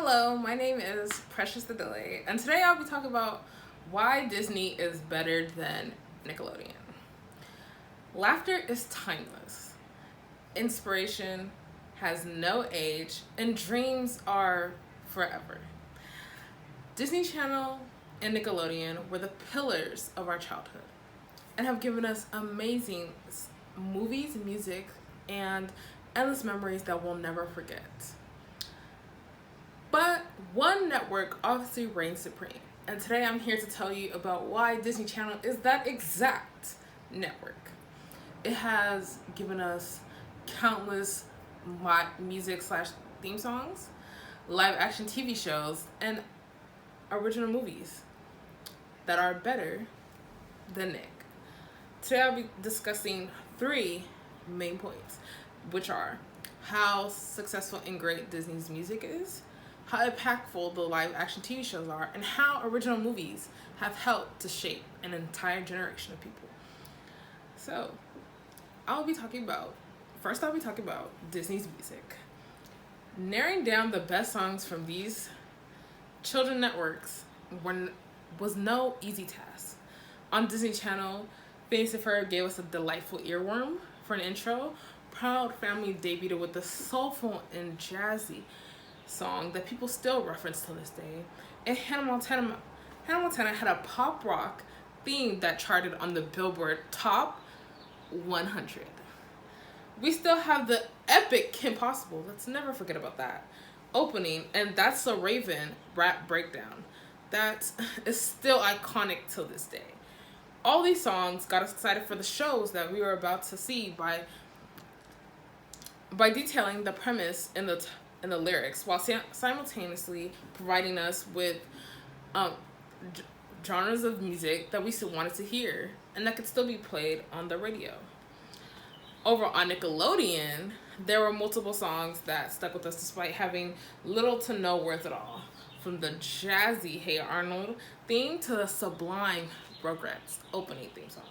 Hello, my name is Precious the Delay, and today I'll be talking about why Disney is better than Nickelodeon. Laughter is timeless. Inspiration has no age, and dreams are forever. Disney Channel and Nickelodeon were the pillars of our childhood and have given us amazing movies, music, and endless memories that we'll never forget. But one network obviously reigns supreme, and today I'm here to tell you about why Disney Channel is that exact network. It has given us countless music slash theme songs, live action TV shows, and original movies that are better than Nick. Today I'll be discussing three main points, which are how successful and great Disney's music is, how impactful the live action TV shows are, and how original movies have helped to shape an entire generation of people. So, I'll be talking about Disney's music. Narrowing down the best songs from these children networks was no easy task. On Disney Channel, Phineas and Ferb gave us a delightful earworm for an intro. Proud Family debuted with a soulful and jazzy song that people still reference to this day. And Hannah Montana had a pop rock theme that charted on the Billboard Top 100. We still have the epic Kim Possible, let's never forget about that, opening, and That's So Raven rap breakdown. That is still iconic till this day. All these songs got us excited for the shows that we were about to see by detailing the premise in the lyrics, while simultaneously providing us with genres of music that we still wanted to hear and that could still be played on the radio. Over on Nickelodeon, there were multiple songs that stuck with us despite having little to no worth at all. From the jazzy Hey Arnold theme to the sublime Rugrats opening theme song.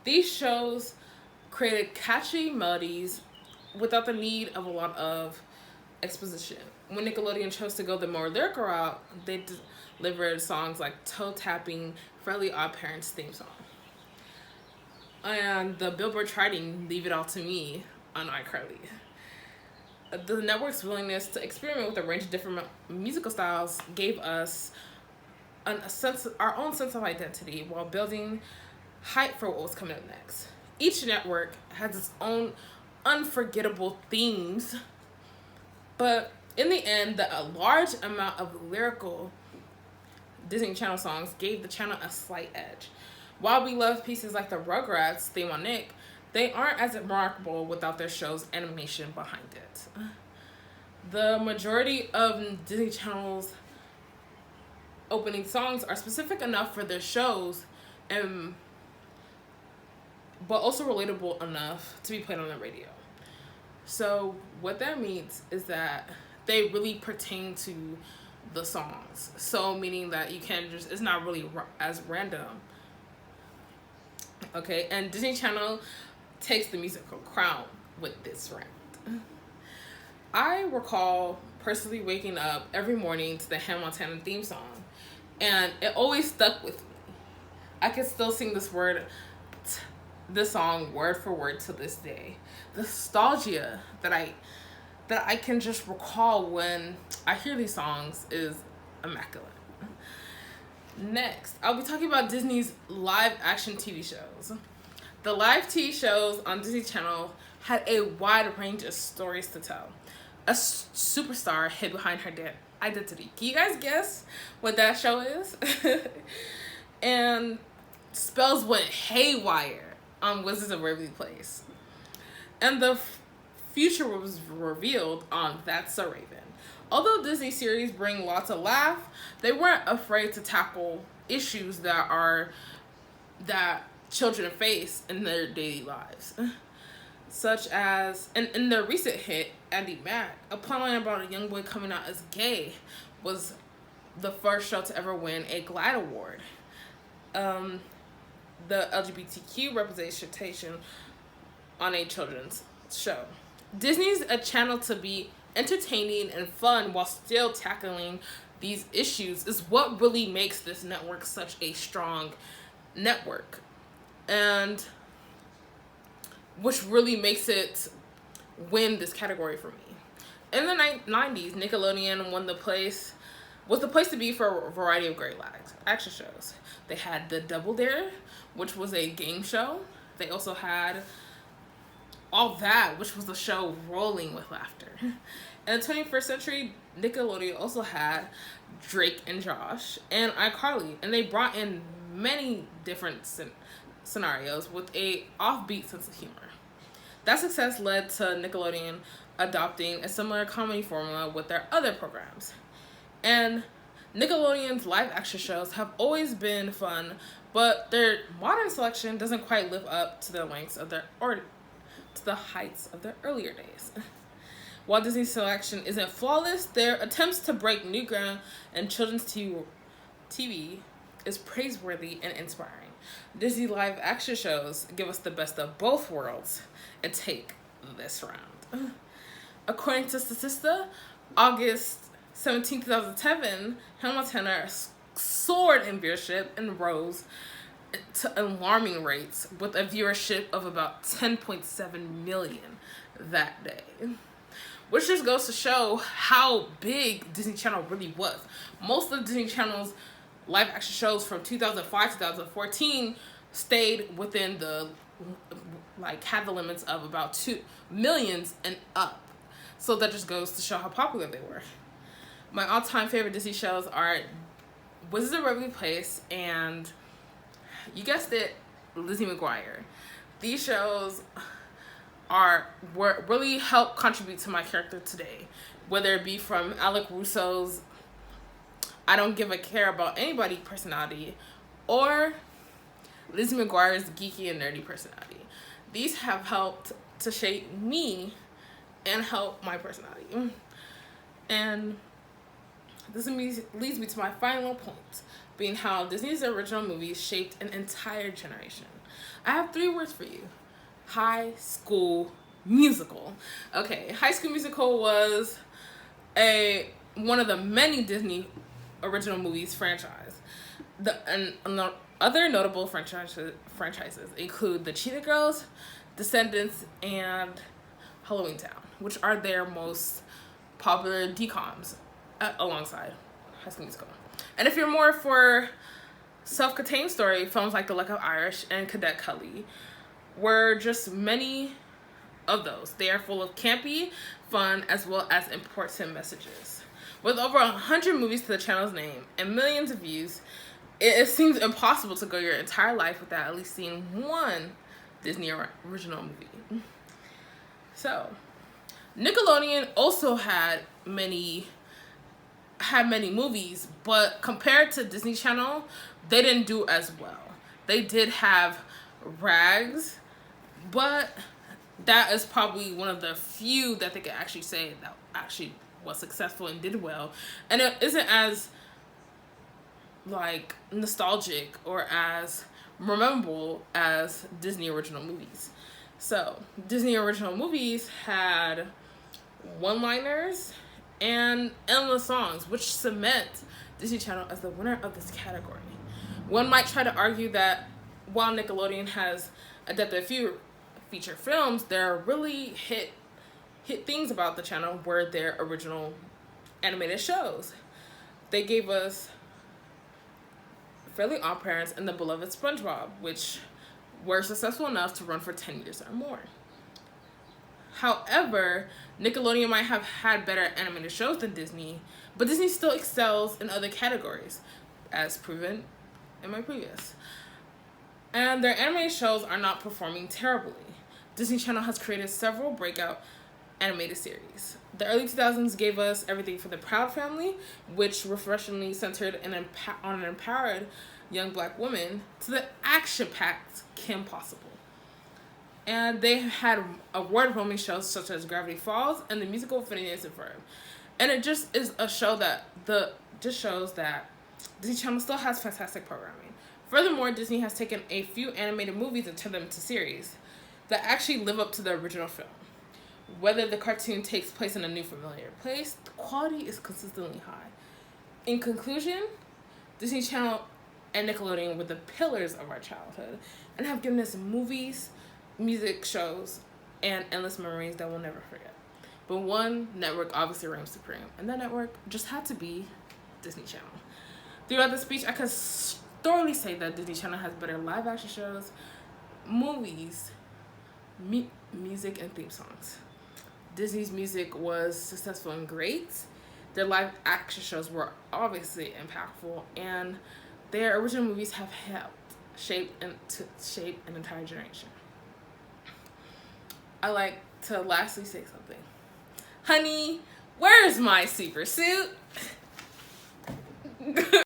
These shows created catchy melodies without the need of a lot of exposition. When Nickelodeon chose to go the more lyrical route, they delivered songs like Toe Tapping, Fairly Odd Parents theme song, and the Billboard charting Leave It All to Me on iCarly. The network's willingness to experiment with a range of different musical styles gave us our own sense of identity while building hype for what was coming up next. Each network has its own unforgettable themes, but in the end, a large amount of lyrical Disney Channel songs gave the channel a slight edge. While we love pieces like the Rugrats theme on Nick, they aren't as remarkable without their show's animation behind it. The majority of Disney Channel's opening songs are specific enough for their shows, but also relatable enough to be played on the radio. So what that means is that they really pertain to the songs. So meaning that you can't it's not really as random. Okay, and Disney Channel takes the musical crown with this round. I recall personally waking up every morning to the Hannah Montana theme song, and it always stuck with me. I can still sing this song word for word to this day. The nostalgia that I can just recall when I hear these songs is immaculate. Next, I'll be talking about Disney's live action TV shows. The live TV shows on Disney Channel had a wide range of stories to tell. A superstar hid behind her identity. Can you guys guess what that show is? And spells went haywire on Wizards of Waverly Place. And the future was revealed on That's So Raven. Although Disney series bring lots of laugh, they weren't afraid to tackle issues that children face in their daily lives. Such as, in their recent hit, Andy Mack, a plotline about a young boy coming out as gay was the first show to ever win a GLAAD award. The LGBTQ representation on a children's show. Disney's a channel to be entertaining and fun while still tackling these issues is what really makes this network such a strong network, and which really makes it win this category for me. In the 90s, Nickelodeon was the place to be for a variety of great action shows. They had the Double Dare, which was a game show. They also had All That, which was a show rolling with laughter. In the 21st century, Nickelodeon also had Drake and Josh and iCarly, and they brought in many different scenarios with a offbeat sense of humor. That success led to Nickelodeon adopting a similar comedy formula with their other programs. And Nickelodeon's live action shows have always been fun, but their modern selection doesn't quite live up to the lengths of to the heights of their earlier days. While Disney's selection isn't flawless, their attempts to break new ground in children's TV is praiseworthy and inspiring. Disney live action shows give us the best of both worlds and take this round. According to Statista, August 17, 2007, Hannah Montana soared in viewership and rose to alarming rates with a viewership of about 10.7 million that day. Which just goes to show how big Disney Channel really was. Most of Disney Channel's live action shows from 2005 to 2014 stayed within had the limits of about 2 millions and up. So that just goes to show how popular they were. My all-time favorite Disney shows are Wizards of Waverly Place and, you guessed it, Lizzie McGuire. These shows really help contribute to my character today, whether it be from Alec Russo's I don't give a care about anybody personality or Lizzie McGuire's geeky and nerdy personality. These have helped to shape me and help my personality. And this leads me to my final point, being how Disney's original movies shaped an entire generation. I have 3 words for you. High School Musical. Okay, High School Musical was one of the many Disney original movies franchise. The other notable franchises include The Cheetah Girls, Descendants, and Halloween Town, which are their most popular DCOMs alongside High School Musical. And if you're more for self-contained story, films like The Luck of Irish and Cadet Cully were just many of those. They are full of campy fun as well as important messages. With over 100 movies to the channel's name and millions of views, it seems impossible to go your entire life without at least seeing one Disney original movie. So, Nickelodeon also had many movies, but compared to Disney Channel, they didn't do as well. They did have Rags, but that is probably one of the few that they could actually say that actually was successful and did well, and it isn't as nostalgic or as memorable as Disney original movies. So Disney original movies had one-liners and endless songs, which cement Disney Channel as the winner of this category. One might try to argue that while Nickelodeon has adapted a few feature films, there are really hit things about the channel were their original animated shows. They gave us Fairly Odd Parents and the beloved SpongeBob, which were successful enough to run for 10 years or more. However, Nickelodeon might have had better animated shows than Disney, but Disney still excels in other categories, as proven in my previous. And their animated shows are not performing terribly. Disney Channel has created several breakout animated series. The early 2000s gave us everything from The Proud Family, which refreshingly centered on an empowered young black woman, to the action-packed Kim Possible. And they had award-winning shows such as Gravity Falls and the musical Phineas and Ferb. And it just is a show that shows that Disney Channel still has fantastic programming. Furthermore, Disney has taken a few animated movies and turned them into series that actually live up to the original film. Whether the cartoon takes place in a new familiar place, the quality is consistently high. In conclusion, Disney Channel and Nickelodeon were the pillars of our childhood and have given us movies, music shows, and endless memories that we'll never forget. But one network obviously reigns supreme, and that network just had to be Disney Channel. Throughout the speech, I could thoroughly say that Disney Channel has better live action shows, movies, music, and theme songs. Disney's music was successful and great. Their live action shows were obviously impactful, and their original movies have helped shape an entire generation. I like to lastly say something. Honey, where's my super suit?